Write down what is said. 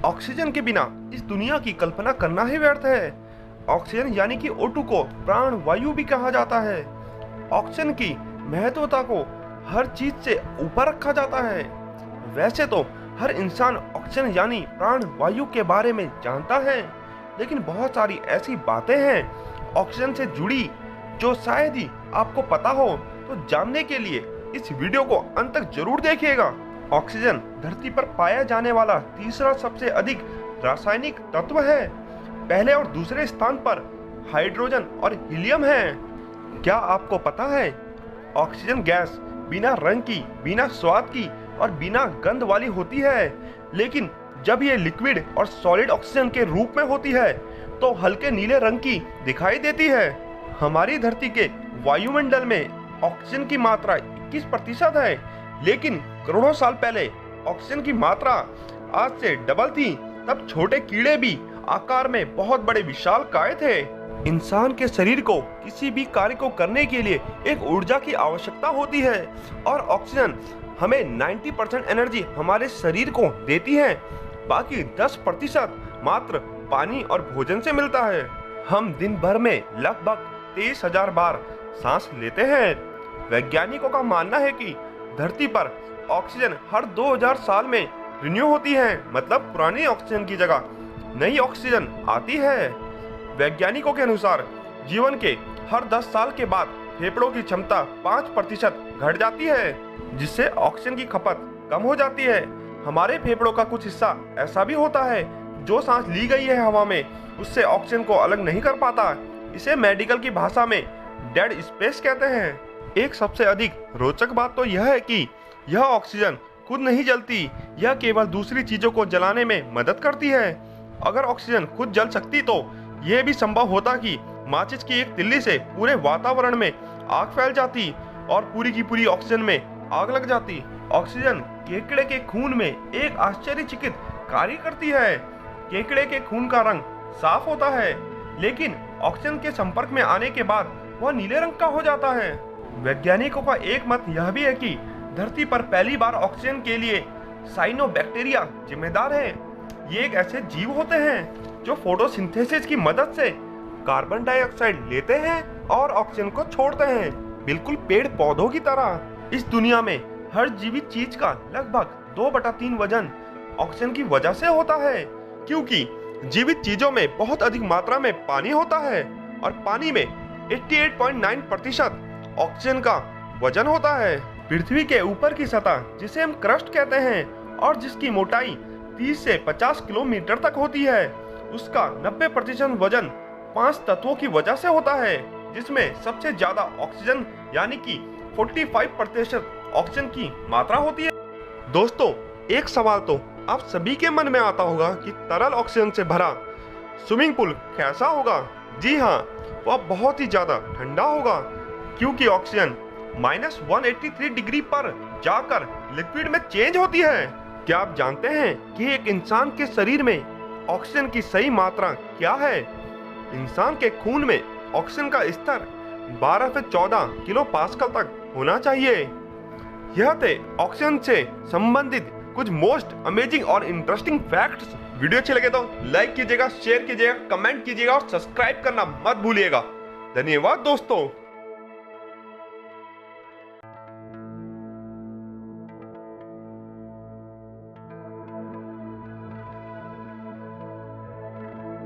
Oxygen के बिना इस दुनिया की कल्पना करना ही व्यर्थ है। ऑक्सीजन यानी कि O2 को प्राण वायु भी कहा जाता है। ऑक्सीजन की महत्वता को हर चीज से ऊपर रखा जाता है। वैसे तो हर इंसान ऑक्सीजन यानी प्राण वायु के बारे में जानता है, लेकिन बहुत सारी ऐसी बातें हैं ऑक्सीजन से जुड़ी जो शायद ही आपको पता हो। तो जानने के लिए इस वीडियो को अंत तक जरूर देखिएगा। ऑक्सीजन धरती पर पाया जाने वाला तीसरा सबसे अधिक रासायनिक तत्व है। पहले और दूसरे स्थान पर हाइड्रोजन और हीलियम है। क्या आपको पता है ऑक्सीजन गैस बिना रंग की, बिना स्वाद की और बिना गंध वाली होती है, लेकिन जब ये लिक्विड और सॉलिड ऑक्सीजन के रूप में होती है तो हल्के नीले रंग की दिखाई देती है। हमारी धरती के वायुमंडल में ऑक्सीजन की मात्रा 21% है, लेकिन करोड़ों साल पहले ऑक्सीजन की मात्रा आज से डबल थी। तब छोटे कीड़े भी आकार में बहुत बड़े विशालकाय थे। इंसान के शरीर को किसी भी कार्य को करने के लिए एक ऊर्जा की आवश्यकता होती है और ऑक्सीजन हमें 90% एनर्जी हमारे शरीर को देती है। बाकी 10% मात्र पानी और भोजन से मिलता है। हम दिन भर में लगभग 23,000 बार सांस लेते हैं। वैज्ञानिकों का मानना है कि धरती पर ऑक्सीजन हर 2000 साल में रिन्यू होती है, मतलब पुरानी ऑक्सीजन की जगह नई ऑक्सीजन आती है। वैज्ञानिकों के अनुसार जीवन के हर 10 साल के बाद फेफड़ों की क्षमता 5% घट जाती है, जिससे ऑक्सीजन की खपत कम हो जाती है। हमारे फेफड़ों का कुछ हिस्सा ऐसा भी होता है जो सांस ली गई है हवा में उससे ऑक्सीजन को अलग नहीं कर पाता। इसे मेडिकल की भाषा में डेड स्पेस कहते हैं। एक सबसे अधिक रोचक बात तो यह है कि यह ऑक्सीजन खुद नहीं जलती, यह केवल दूसरी चीजों को जलाने में मदद करती है। अगर ऑक्सीजन खुद जल सकती तो यह भी संभव होता कि माचिस की एक तिल्ली से पूरे वातावरण में आग फैल जाती और पूरी की पूरी ऑक्सीजन में आग लग जाती। ऑक्सीजन केकड़े के खून में एक आश्चर्यचकित कार्य करती है। केकड़े के खून का रंग साफ होता है, लेकिन ऑक्सीजन के संपर्क में आने के बाद वह नीले रंग का हो जाता है। वैज्ञानिकों का एक मत यह भी है कि धरती पर पहली बार ऑक्सीजन के लिए साइनोबैक्टीरिया जिम्मेदार है। ये एक ऐसे जीव होते हैं जो फोटोसिंथेसिस की मदद से कार्बन डाइऑक्साइड लेते हैं और ऑक्सीजन को छोड़ते हैं, बिल्कुल पेड़ पौधों की तरह। इस दुनिया में हर जीवित चीज का लगभग 2/3 वजन ऑक्सीजन की वजह से होता है, क्योंकि जीवित चीजों में बहुत अधिक मात्रा में पानी होता है और पानी में 88.9% ऑक्सीजन का वजन होता है। पृथ्वी के ऊपर की सतह, जिसे हम क्रस्ट कहते हैं और जिसकी मोटाई 30 से 50 किलोमीटर तक होती है, उसका 90% वजन 5 तत्वों की वजह से होता है, जिसमें सबसे ज्यादा ऑक्सीजन यानी कि 45% ऑक्सीजन की मात्रा होती है। दोस्तों, एक सवाल तो आप सभी के मन में आता होगा कि तरल ऑक्सीजन से भरा स्विमिंग पूल कैसा होगा। जी हाँ, वह बहुत ही ज्यादा ठंडा होगा, क्योंकि ऑक्सीजन -183 डिग्री पर जाकर लिक्विड में चेंज होती है। क्या आप जानते हैं कि एक इंसान के शरीर में ऑक्सीजन की सही मात्रा क्या है? इंसान के खून में ऑक्सीजन का स्तर 12 से 14 किलो पास्कल तक होना चाहिए। यह थे ऑक्सीजन से संबंधित कुछ मोस्ट अमेजिंग और इंटरेस्टिंग फैक्ट्स। वीडियो अच्छे लगे तो लाइक कीजिएगा, शेयर कीजिएगा, कमेंट कीजिएगा और सब्सक्राइब करना मत भूलिएगा। धन्यवाद दोस्तों।